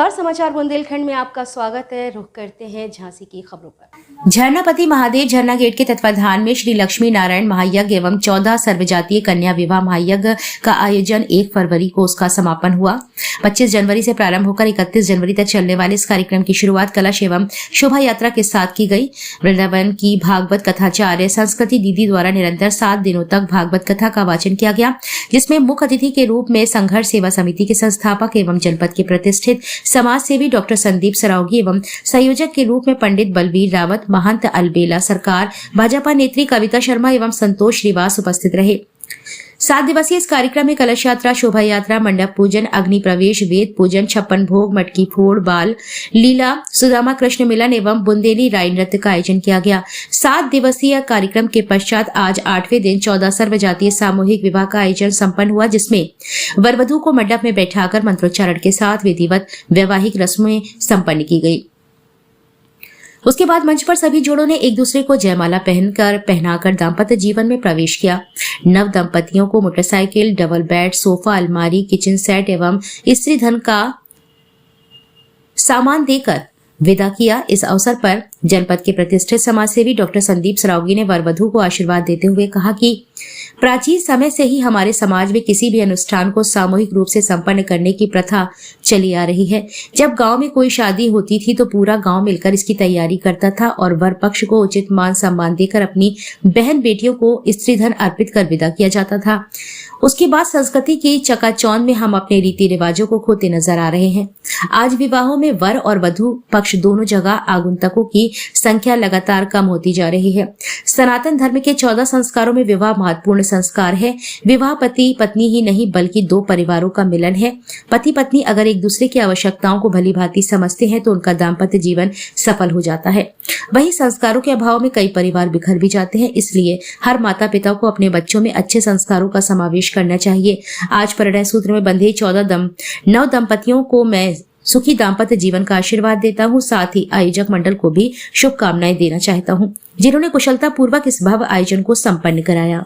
नमस्कार, समाचार बुंदेलखंड में आपका स्वागत है। रुख करते हैं झांसी की खबरों पर। झरनापति महादेव झरना गेट के तत्वाधान में श्री लक्ष्मी नारायण महायज्ञ एवं 14 सर्वजातीय कन्या विवाह महायज्ञ का आयोजन 1 फरवरी को उसका समापन हुआ। 25 जनवरी से प्रारंभ होकर 31 जनवरी तक चलने वाले इस कार्यक्रम की शुरुआत कलश एवं शोभा यात्रा के साथ की गई। वृंदावन की भागवत कथाचार्य संस्कृति दीदी द्वारा निरंतर 7 दिनों तक भागवत कथा का वाचन किया गया, जिसमें मुख्य अतिथि के रूप में संघर्ष सेवा समिति के संस्थापक एवं जनपद के प्रतिष्ठित समाज सेवी डॉक्टर संदीप सरावगी एवं संयोजक के रूप में पंडित बलवीर रावत, महंत अलबेला सरकार, भाजपा नेत्री कविता शर्मा एवं संतोष श्रीवास उपस्थित रहे। 7 दिवसीय इस कार्यक्रम में कलश यात्रा, शोभा यात्रा, मंडप पूजन, अग्नि प्रवेश, वेद पूजन, 56 भोग, मटकी फोड़, बाल लीला, सुदामा कृष्ण मिलन एवं बुंदेली राय नृत्य का आयोजन किया गया। 7 दिवसीय कार्यक्रम के पश्चात आज 8वें दिन 14 सर्वजातीय सामूहिक विवाह का आयोजन संपन्न हुआ, जिसमें वर वधू को मंडप में बैठाकर मंत्रोच्चारण के साथ विधिवत वैवाहिक रस्में संपन्न की गई। उसके बाद मंच पर सभी जोड़ों ने एक दूसरे को जयमाला पहनाकर दाम्पत्य जीवन में प्रवेश किया। नव दंपतियों को मोटरसाइकिल, डबल बेड, सोफा, अलमारी, किचन सेट एवं स्त्री धन का सामान देकर विदा किया। इस अवसर पर जनपद के प्रतिष्ठित समाजसेवी डॉक्टर संदीप सरावगी ने वर वधू को आशीर्वाद देते हुए कहा कि प्राचीन समय से ही हमारे समाज में किसी भी अनुष्ठान को सामूहिक रूप से संपन्न करने की प्रथा चली आ रही है। जब गांव में कोई शादी होती थी तो पूरा गांव मिलकर इसकी तैयारी करता था और वर पक्ष को उचित मान सम्मान देकर अपनी बहन बेटियों को स्त्री धन अर्पित कर विदा किया जाता था। उसके बाद संस्कृति की चकाचौंध में हम अपने रीति रिवाजों को खोते नजर आ रहे हैं। आज विवाहों में वर और वधू पक्ष दोनों जगह आगंतुकों की संख्या लगातार कम होती जा रही है। सनातन धर्म के 14 संस्कारों में विवाह महत्वपूर्ण संस्कार है। विवाह पति पत्नी ही नहीं बल्कि 2 परिवारों का मिलन है। पति पत्नी अगर एक दूसरे की आवश्यकताओं को भली भांति समझते हैं तो उनका दाम्पत्य जीवन सफल हो जाता है। वहीं संस्कारों के अभाव में कई परिवार बिखर भी जाते हैं। इसलिए हर माता पिता को अपने बच्चों में अच्छे संस्कारों का समावेश करना चाहिए। आज परिणय सूत्र में बंधे 9 दंपतियों को मैं सुखी दाम्पत्य जीवन का आशीर्वाद देता हूँ। साथ ही आयोजक मंडल को भी शुभकामनाएं देना चाहता हूँ, जिन्होंने कुशलता पूर्वक इस भव्य आयोजन को संपन्न कराया।